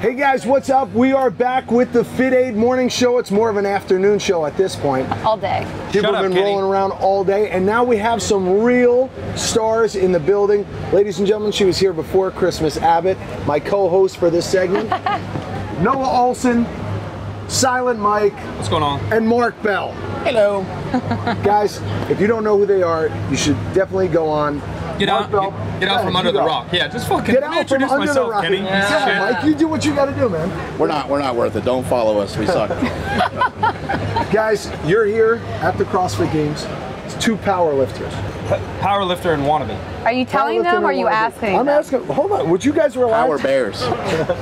Hey guys, what's up? We are back with the FitAID Morning Show. It's more of an afternoon show at this point. All day. People have been rolling around all day, and now we have some real stars in the building. Ladies and gentlemen, she was here before Christmas. Abbott, my co-host for this segment. Noah Olson, Silent Mike. What's going on? And Mark Bell. Hello. Guys, if you don't know who they are, you should definitely go on. Get out from under the rock. Yeah, just fucking get out from under the rock. Kenny. Yeah, Mike, you do what you got to do, man. We're not worth it. Don't follow us. We suck. Guys, you're here at the CrossFit Games. It's two power lifters. Power lifter and wannabe. Are you telling them or are you asking? I'm asking. Hold on. Would you guys realize? Power bears.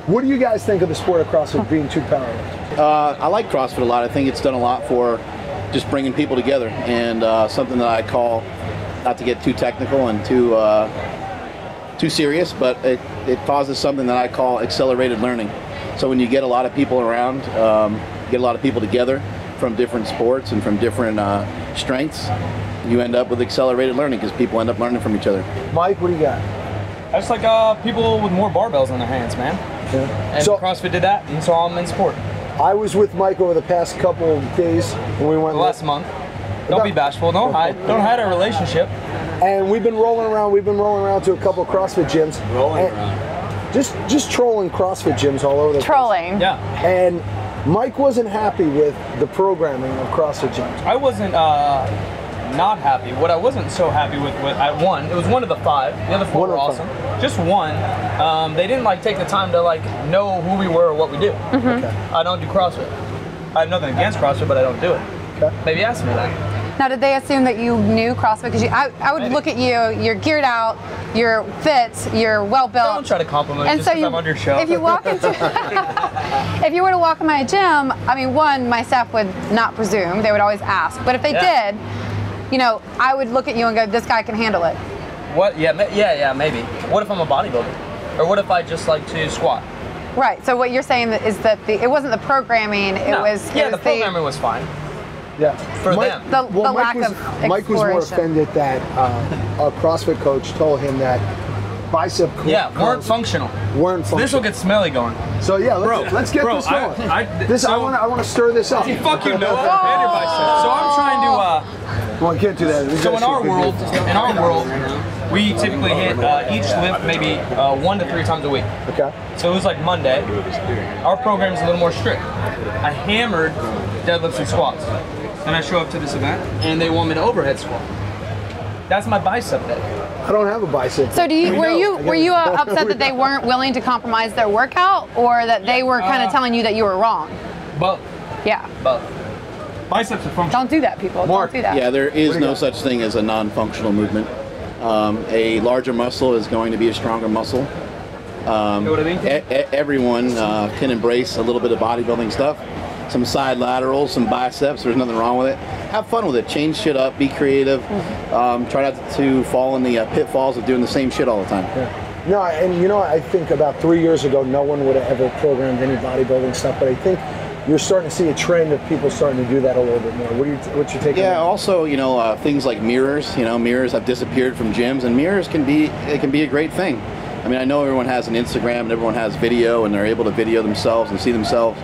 What do you guys think of the sport of CrossFit being two power lifters? I like CrossFit a lot. I think it's done a lot for just bringing people together, and something that I call, not to get too technical and too serious, but it causes something that I call accelerated learning. So when you get a lot of people around, get a lot of people together from different sports and from different strengths, you end up with accelerated learning because people end up learning from each other. Mike, what do you got? I just like people with more barbells in their hands, man. Yeah. And so, CrossFit did that, and so I'm in sport. I was with Mike over the past couple of days when we went last month. Don't be bashful. Don't hide. Don't hide our relationship. And we've been rolling around. We've been rolling around to a couple of CrossFit gyms. Rolling around. Just trolling CrossFit gyms all over the trolling. place. Yeah. And Mike wasn't happy with the programming of CrossFit gyms. I wasn't not happy. What I wasn't so happy with, I won. It was one of the 5. The other 4 were awesome. Just one. They didn't take the time to know who we were or what we do. Mm-hmm. Okay. I don't do CrossFit. I have nothing against CrossFit, but I don't do it. Okay. Maybe ask me that. Now, did they assume that you knew CrossFit? Because I would look at you, you're geared out, you're fit, you're well built. Don't try to compliment me and just so because I'm on your show. If you walk into, if you were to walk in my gym, I mean, one, my staff would not presume, they would always ask. But if they did, I would look at you and go, this guy can handle it. What? Yeah, maybe. What if I'm a bodybuilder? Or what if I just like to squat? Right. So what you're saying is that it wasn't the programming. It was. Yeah, the programming was fine. Yeah. For them. The lack of exploration. Mike was more offended that a CrossFit coach told him that bicep weren't functional. This will get smelly going. So yeah, let's get this going. I want to stir this up. Fuck you, Noah. And your bicep. So I'm trying to. Well, I can't do that. So in our world, we typically hit each lift maybe 1 to 3 times a week. Okay. So it was like Monday. Our program is a little more strict. I hammered deadlifts and squats. And I show up to this event, and they want me to overhead squat. That's my bicep day. I don't have a bicep. So were you upset that they weren't willing to compromise their workout, or that they were kind of telling you that you were wrong? Both. Yeah. Both. Biceps are functional. Don't do that, people. Mark. Don't do that. Yeah, there is no such thing as a non-functional movement. A larger muscle is going to be a stronger muscle. You know what I mean? Everyone can embrace a little bit of bodybuilding stuff. Some side laterals, some biceps, there's nothing wrong with it. Have fun with it, change shit up, be creative. Try not to fall in the pitfalls of doing the same shit all the time. Yeah. No, and I think about 3 years ago, no one would have ever programmed any bodybuilding stuff, but I think you're starting to see a trend of people starting to do that a little bit more. What's your take on that? Yeah, also, things like mirrors, mirrors have disappeared from gyms, and mirrors can be a great thing. I mean, I know everyone has an Instagram and everyone has video, and they're able to video themselves and see themselves.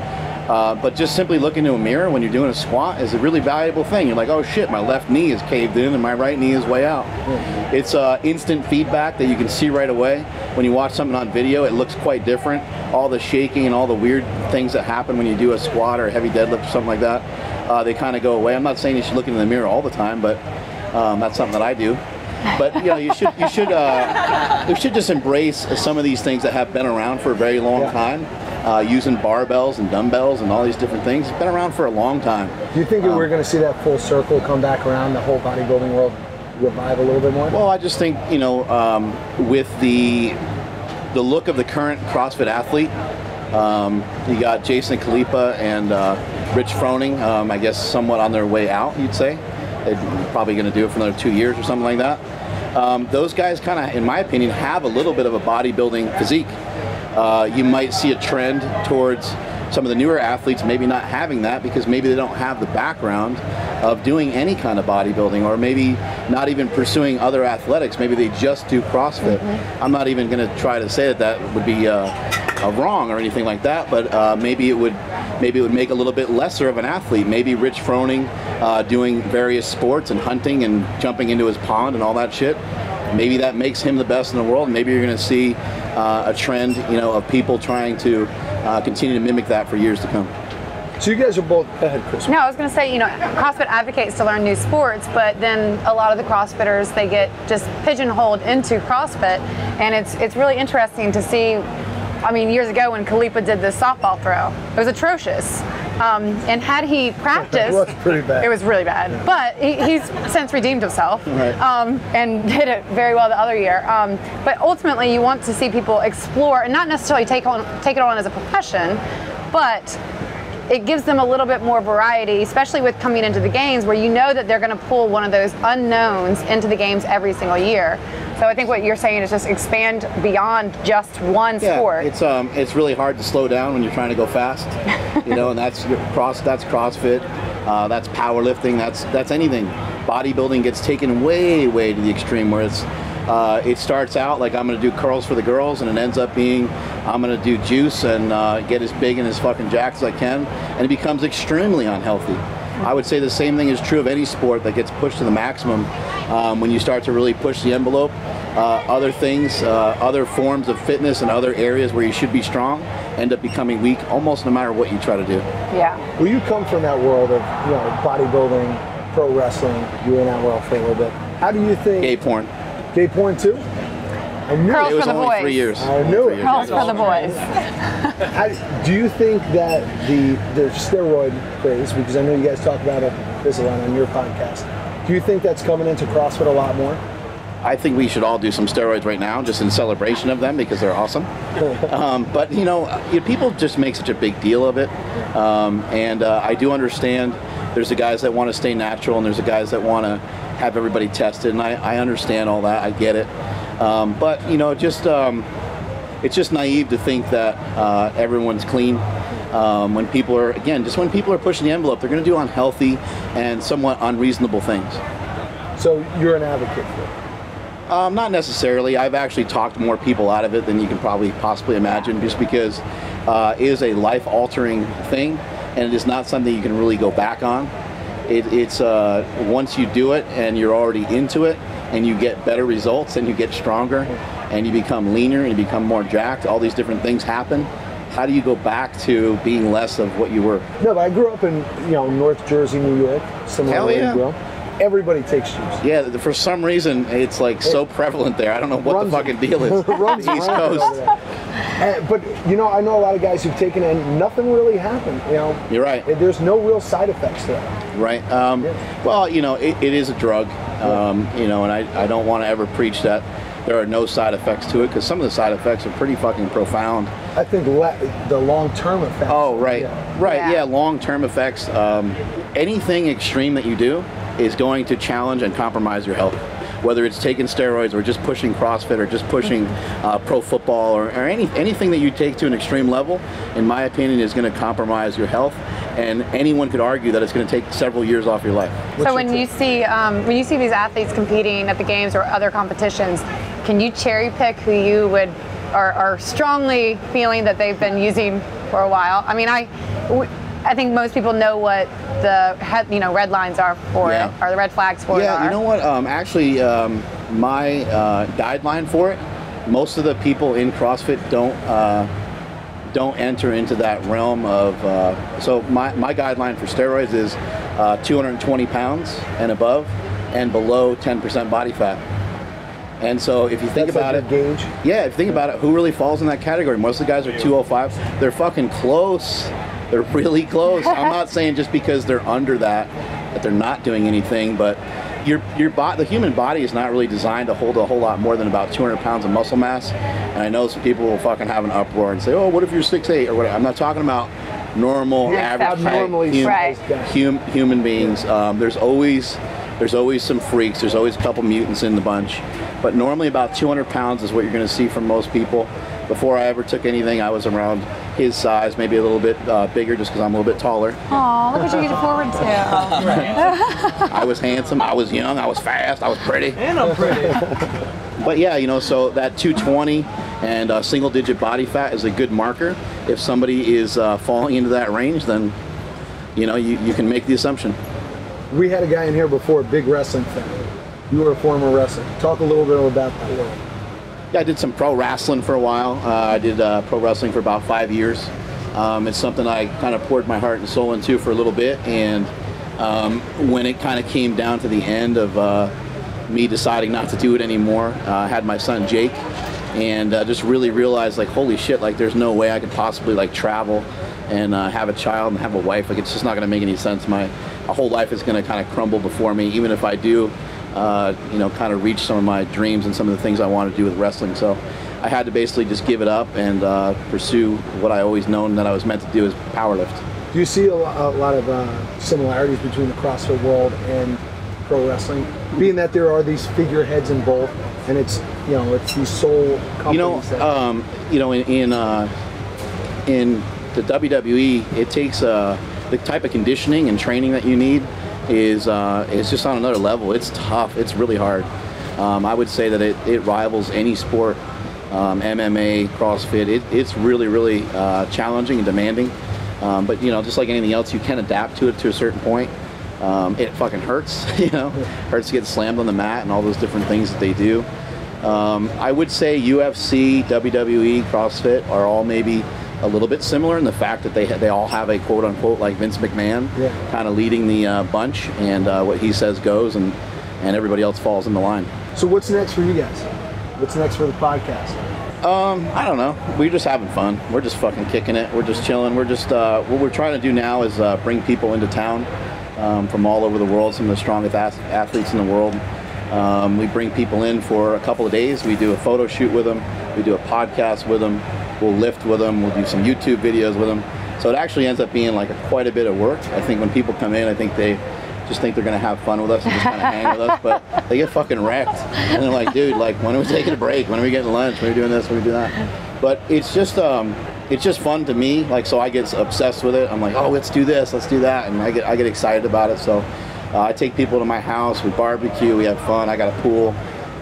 But just simply looking into a mirror when you're doing a squat is a really valuable thing. You're like, oh shit, my left knee is caved in and my right knee is way out. It's instant feedback that you can see right away. When you watch something on video, it looks quite different. All the shaking and all the weird things that happen when you do a squat or a heavy deadlift or something like that, they kind of go away. I'm not saying you should look in the mirror all the time, but that's something that I do. But you should just embrace some of these things that have been around for a very long time. Using barbells and dumbbells and all these different things. It's been around for a long time. Do you think we're going to see that full circle come back around, the whole bodybuilding world revive a little bit more? Well, I just think, with the look of the current CrossFit athlete, you got Jason Khalipa and Rich Froning, I guess somewhat on their way out, you'd say. They're probably going to do it for another 2 years or something like that. Those guys kind of, in my opinion, have a little bit of a bodybuilding physique. You might see a trend towards some of the newer athletes maybe not having that because maybe they don't have the background of doing any kind of bodybuilding, or maybe not even pursuing other athletics. Maybe they just do CrossFit. I'm not even going to try to say that would be wrong or anything like that, but maybe it would make a little bit lesser of an athlete. Maybe Rich Froning doing various sports and hunting and jumping into his pond and all that shit. Maybe that makes him the best in the world. Maybe you're going to see a trend, of people trying to continue to mimic that for years to come. So you guys are both, go ahead, Chris. No, I was going to say, CrossFit advocates to learn new sports, but then a lot of the CrossFitters, they get just pigeonholed into CrossFit, and it's really interesting to see. I mean, years ago when Khalifa did the softball throw, it was atrocious. And had he practiced, Well, that's pretty bad. It was really bad. Yeah. But he's since redeemed himself, right. And did it very well the other year. But ultimately, you want to see people explore and not necessarily take it on as a profession, but it gives them a little bit more variety, especially with coming into the games where you know that they're going to pull one of those unknowns into the games every single year. So I think what you're saying is just expand beyond just one sport. It's really hard to slow down when you're trying to go fast, and that's CrossFit, that's powerlifting, that's anything. Bodybuilding gets taken way to the extreme where it starts out like I'm going to do curls for the girls, and it ends up being I'm going to do juice and get as big and as fucking jacked as I can, and it becomes extremely unhealthy. I would say the same thing is true of any sport that gets pushed to the maximum. When you start to really push the envelope, other things, other forms of fitness and other areas where you should be strong end up becoming weak almost no matter what you try to do. Yeah. Well, you come from that world of bodybuilding, pro wrestling. You were in that world for a little bit. How do you think? Gay porn. Gay porn too? I knew Curls it was for the only boys. 3 years. I knew it. Curls for the boys. Do you think that the steroid craze, because I know you guys talk about this a lot on your podcast, do you think that's coming into CrossFit a lot more? I think we should all do some steroids right now, just in celebration of them because they're awesome. But people just make such a big deal of it, and I do understand. There's the guys that want to stay natural, and there's the guys that want to have everybody tested, and I understand all that. I get it, but it's just naive to think that everyone's clean. When people are pushing the envelope, they're going to do unhealthy and somewhat unreasonable things. So you're an advocate for it? Not necessarily. I've actually talked more people out of it than you can probably possibly imagine, just because it is a life-altering thing, and it is not something you can really go back on. It's once you do it and you're already into it, and you get better results, and you get stronger, and you become leaner, and you become more jacked. All these different things happen. How do you go back to being less of what you were? No, but I grew up in North Jersey, New York. Hell yeah. Everybody takes juice. Yeah, for some reason it's like so prevalent there. I don't know what the fucking deal is. Runs East Coast. But I know a lot of guys who've taken it and nothing really happened. You're right. There's no real side effects to it. Right. Well, it is a drug. And I don't want to ever preach that there are no side effects to it, because some of the side effects are pretty fucking profound. I think the long-term effects. Oh, right. Yeah, long-term effects. Anything extreme that you do is going to challenge and compromise your health. Whether it's taking steroids or just pushing CrossFit or just pushing pro football or anything that you take to an extreme level, in my opinion, is going to compromise your health. And anyone could argue that it's going to take several years off your life. So when you see these athletes competing at the games or other competitions, can you cherry pick who you would are strongly feeling that they've been using for a while? I mean, I think most people know what the red lines are for it, or the red flags for it are. Yeah, you know what? Actually, my guideline for it, most of the people in CrossFit don't enter into that realm of. So my guideline for steroids is 220 pounds and above, and below 10% body fat. And so if you think about it, gauge. Yeah, if you think about it, who really falls in that category? Most of the guys are 205. They're fucking close. They're really close. I'm not saying just because they're under that they're not doing anything, but the human body is not really designed to hold a whole lot more than about 200 pounds of muscle mass. And I know some people will fucking have an uproar and say, "Oh, what if you're 6'8" or whatever?" I'm not talking about normal, average human beings. There's always some freaks. There's always a couple mutants in the bunch. But normally about 200 pounds is what you're going to see from most people. before I ever took anything, I was around his size, maybe a little bit bigger just because I'm a little bit taller. Aw, look what you get forward to. I was handsome, I was young, I was fast, I was pretty. And I'm pretty. But yeah, you know, so that 220 and single digit body fat is a good marker. If somebody is falling into that range, then, you know, you can make the assumption. We had a guy in here before, big wrestling fan. You were a former wrestler. Talk a little bit about that world. Yeah, I did some pro wrestling for a while. I did pro wrestling for about 5 years. It's something I kind of poured my heart and soul into for a little bit, and when it kind of came down to the end of me deciding not to do it anymore, I had my son Jake, and just really realized, like, holy shit, like there's no way I could possibly like travel and have a child and have a wife. Like, it's just not going to make any sense. My whole life is going to kind of crumble before me, even if I do you know, kind of reach some of my dreams and some of the things I want to do with wrestling. So I had to basically just give it up and pursue what I always known that I was meant to do, is powerlift. Do you see a lot of similarities between the CrossFit world and pro wrestling, being that there are these figureheads in both, and it's, you know, it's these sole companies? You know, in the WWE, it takes the type of conditioning and training that you need is just on another level. It's tough. It's really hard. I would say that it rivals any sport, MMA, CrossFit. It's really, really challenging and demanding. But, you know, just like anything else, you can adapt to it to a certain point. It fucking hurts, you know. Hurts to get slammed on the mat and all those different things that they do. I would say UFC, WWE, CrossFit are all maybe a little bit similar in the fact that they all have a quote unquote like Vince McMahon kind of leading the bunch, and what he says goes, and everybody else falls in the line. So what's next for you guys? What's next for the podcast? I don't know. We're just having fun. We're just fucking kicking it. We're just chilling. We're just what we're trying to do now is bring people into town from all over the world, some of the strongest athletes in the world. We bring people in for a couple of days. We do a photo shoot with them. We do a podcast with them. We'll lift with them. We'll do some YouTube videos with them. So it actually ends up being like quite a bit of work. I think when people come in, I think they just think they're going to have fun with us and just kind of hang with us, but they get fucking wrecked. And they're like, dude, like, when are we taking a break? When are we getting lunch? When are we doing this? When are we doing that? But it's just fun to me. Like, so I get obsessed with it. I'm like, oh, let's do this, let's do that. And I get excited about it. So I take people to my house. We barbecue. We have fun. I got a pool.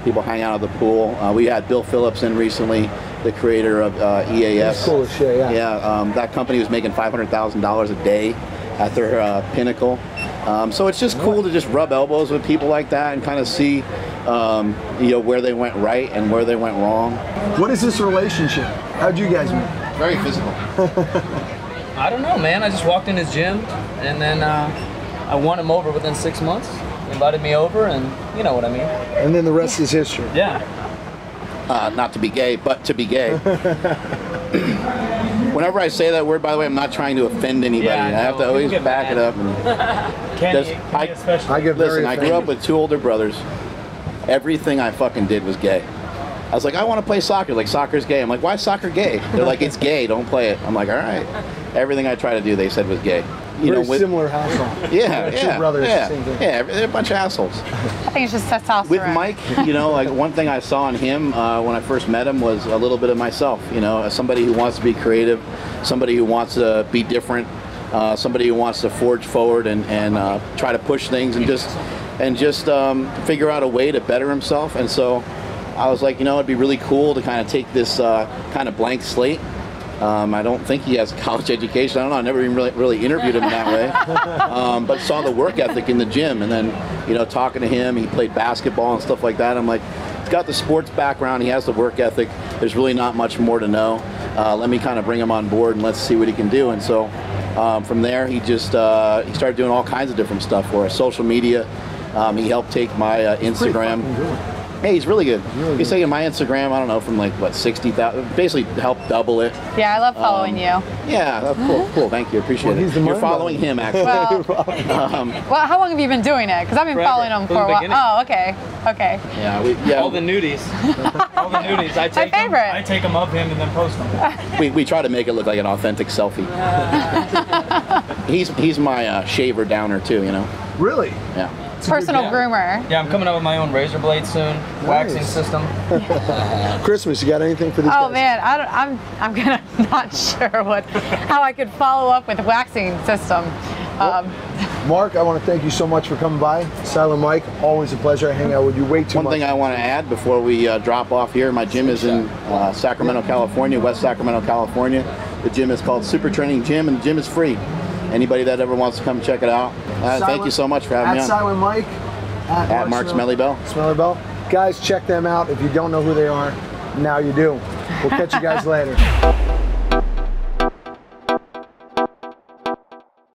People hang out at the pool. We had Bill Phillips in recently, the creator of EAS. That's cool as shit, yeah. Yeah, that company was making $500,000 a day at their pinnacle. So it's just cool to just rub elbows with people like that and kind of see, you know, where they went right and where they went wrong. What is this relationship? How'd you guys meet? Very physical. I don't know, man. I just walked in his gym, and then I won him over within 6 months. He invited me over, and you know what I mean. And then the rest is history. Yeah. Not to be gay, but to be gay. Whenever I say that word, by the way, I'm not trying to offend anybody. Yeah, I have to always back it up. I grew up with 2 older brothers. Everything I fucking did was gay. I was like, I want to play soccer. Like, soccer's gay. I'm like, why is soccer gay? They're like, it's gay, don't play it. I'm like, all right. Everything I try to do, they said was gay. Very similar household. Yeah, Two brothers, same thing. Yeah, they're a bunch of assholes. I think it's just testosterone. With Mike, you know, like one thing I saw in him when I first met him was a little bit of myself. You know, as somebody who wants to be creative, somebody who wants to be different, somebody who wants to forge forward and try to push things and just figure out a way to better himself. And so I was like, you know, it'd be really cool to kind of take this kind of blank slate. I don't think he has a college education. I don't know. I never even really interviewed him in that way. But saw the work ethic in the gym, and then, you know, talking to him, he played basketball and stuff like that. I'm like, he's got the sports background. He has the work ethic. There's really not much more to know. Let me kind of bring him on board and let's see what he can do. And so from there, he just he started doing all kinds of different stuff for us. Social media. He helped take my Instagram. Hey, he's really good. He's taking my Instagram, I don't know, from like, what, 60,000, basically helped double it. Yeah, I love following you. Yeah, that's cool, thank you, appreciate it. You're following him, actually. Well, how long have you been doing it? Because I've been following him for a while. Oh, okay. Yeah, all the nudies. All the nudies. I take them of him and then post them. We try to make it look like an authentic selfie. He's my shaver downer too, you know. Really? Yeah. Personal groomer. Yeah, I'm coming up with my own razor blade soon. Nice. Waxing system. Christmas, you got anything for these Oh guys? man, I'm gonna not sure how I could follow up with waxing system. Mark, I want to thank you so much for coming by. Silent Mike, always a pleasure. I hang out with you way too much. One thing I want to add before we drop off here, my gym is in Sacramento, California, West Sacramento, California. The gym is called Super Training Gym, and the gym is free. Anybody that ever wants to come check it out. Thank you so much for having me on. Silent Mike. At Mark Smelly Bell. Smelly Bell. Guys, check them out. If you don't know who they are, now you do. We'll catch you guys later.